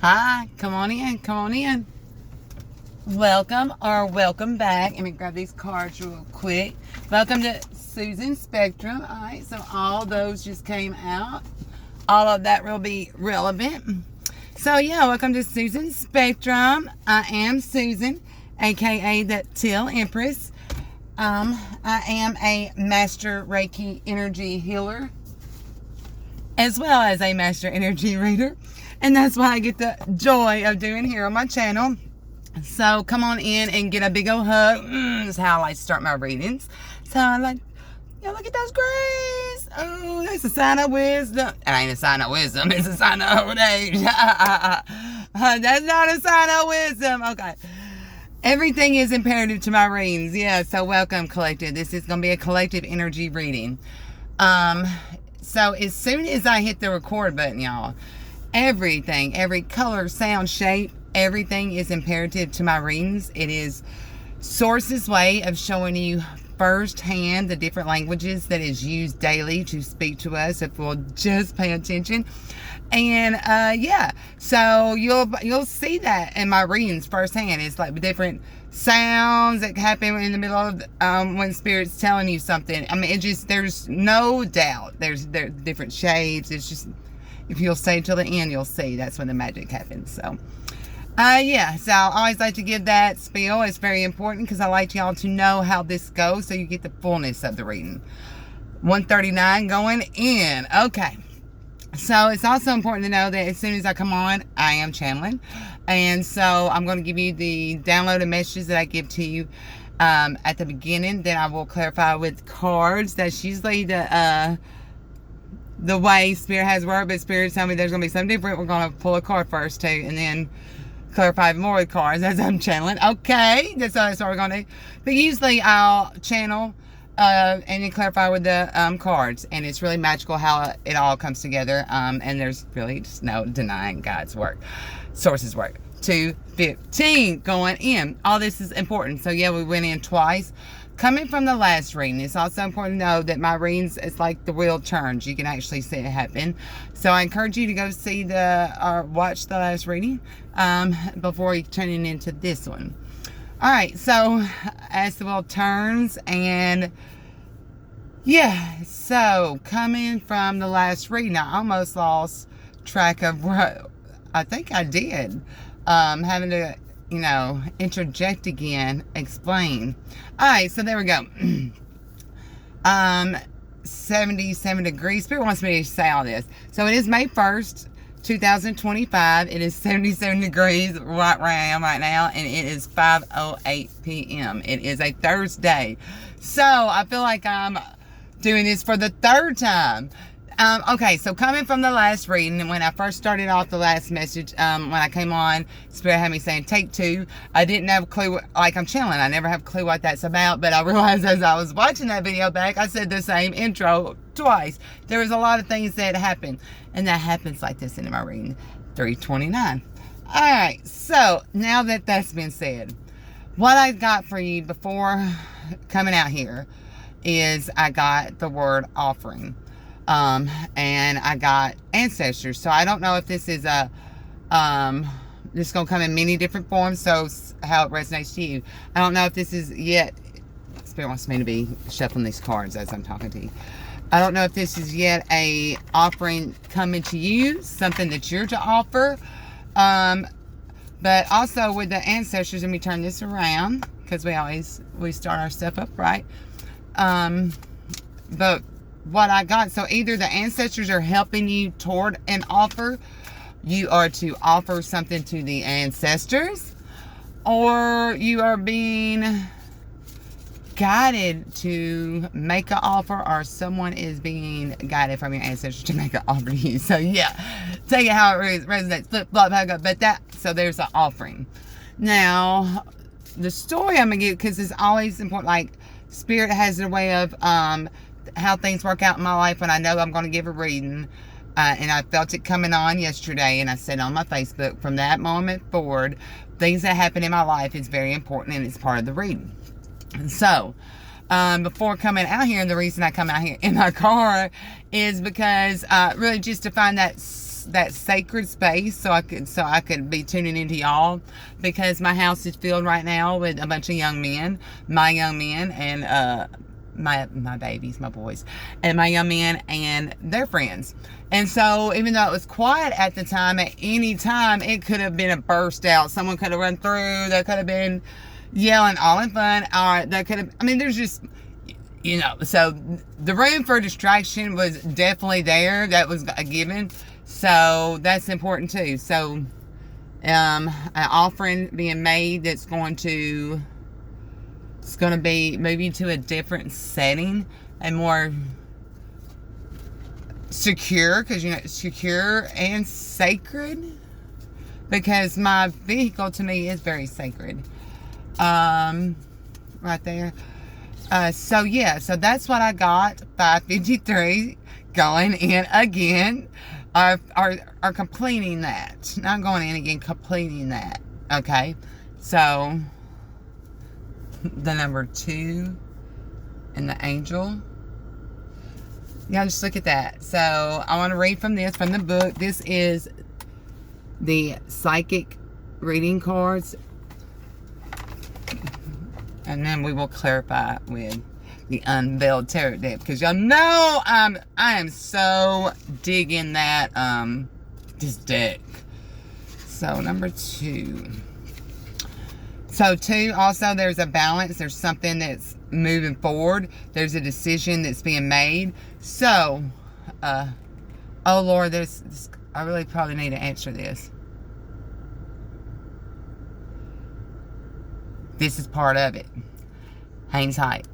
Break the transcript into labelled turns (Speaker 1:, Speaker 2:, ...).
Speaker 1: Hi, come on in, come on in. Welcome or welcome back. Let me grab these cards real quick. Welcome to Susan Spectrum. All right, so all those just came out. All of that will be relevant. So yeah, welcome to Susan Spectrum. I am Susan, aka the Teal Empress. I am a master Reiki energy healer, as well as a master energy reader. And that's what I get the joy of doing here on my channel. So come on in and get a big old hug. That's how I like to start my readings. So I like, look at those grays. Oh, that's a sign of wisdom. It ain't a sign of wisdom. It's a sign of old age. That's not a sign of wisdom. Okay. Everything is imperative to my readings. Yeah, so welcome, collective. This is going to be a collective energy reading. So as soon as I hit the record button, y'all, everything, every color, sound, shape, everything is imperative to my readings. It is Source's way of showing you firsthand the different languages that is used daily to speak to us if we'll just pay attention. And yeah, so you'll see that in my readings firsthand. It's like different sounds that happen in the middle of when Spirit's telling you something. I mean, it just, there's no doubt. There's different shades. It's just, if you'll stay till the end, you'll see. That's when the magic happens. So, yeah. So I always like to give that spiel. It's very important because I like y'all to know how this goes so you get the fullness of the reading. 139 going in. Okay. So it's also important to know that as soon as I come on, I am channeling. And so I'm going to give you the downloaded messages that I give to you at the beginning. Then I will clarify with cards. That's usually the way Spirit has worked, but Spirit tell me there's going to be something different. We're going to pull a card first too, and then clarify more with cards as I'm channeling. Okay, that's what we're going to do. But usually I'll channel and then clarify with the cards, and it's really magical how it all comes together. And there's really just no denying God's work, Source's work. 215 going in. All this is important. So yeah, we went in twice. Coming from the last reading, it's also important to know that my readings, it's like the wheel turns. You can actually see it happen. So I encourage you to go see or watch the last reading before you turn it into this one. All right, so as the wheel turns, and yeah, so coming from the last reading, I almost lost track of what I think I did. Having to, interject again, explain. All right, so there we go. 77 degrees. Spirit wants me to say all this. So it is May 1st, 2025. It is 77 degrees right where I am right now, and it is 5:08 p.m. It is a Thursday. So I feel like I'm doing this for the third time. Okay, so coming from the last reading, when I first started off the last message, when I came on, Spirit had me saying take 2. I didn't have a clue, I'm channeling. I never have a clue what that's about, but I realized as I was watching that video back, I said the same intro twice. There was a lot of things that happened, and that happens like this in my reading, 329. All right, so now that that's been said, what I got for you before coming out here is I got the word offering. And I got ancestors. So I don't know if this is this is going to come in many different forms, so how it resonates to you. I don't know if this is yet, Spirit wants me to be shuffling these cards as I'm talking to you. I don't know if this is yet a offering coming to you, something that you're to offer. But also with the ancestors, let me turn this around, because we start our stuff up right. But what I got, so either the ancestors are helping you toward an offer, you are to offer something to the ancestors, or you are being guided to make an offer, or someone is being guided from your ancestors to make an offer to you. So yeah, take it how it resonates, flip, flop, how it goes. But so there's an offering. Now, the story I'm going to give, because it's always important, like Spirit has their way of how things work out in my life when I know I'm going to give a reading. And I felt it coming on yesterday, and I said on my Facebook, from that moment forward, things that happen in my life is very important, and it's part of the reading. And so, before coming out here, and the reason I come out here in my car is because really just to find that that sacred space so I could be tuning into y'all, because my house is filled right now with a bunch of young men, my young men, and my babies, my boys, and my young men and their friends. And so even though it was quiet at the time, at any time it could have been a burst out. Someone could have run through. There could have been yelling, all in fun. Or that could have, I mean, there's just, you know, so the room for distraction was definitely there. That was a given. So that's important too. So an offering being made that's going to, it's going to be moving to a different setting, a more secure, because you know, secure and sacred, because my vehicle to me is very sacred. Right there. So yeah, so that's what I got. 553 going in again, are completing that, not going in again, completing that. Okay, so the number 2 and the angel. Yeah, just look at that. So I want to read from this, from the book. This is the psychic reading cards, and then we will clarify with the unveiled tarot deck, because y'all know I am so digging that this deck. So number 2. So 2, also there's a balance. There's something that's moving forward. There's a decision that's being made. So, oh Lord, this I really probably need to answer this. This is part of it. Hang tight.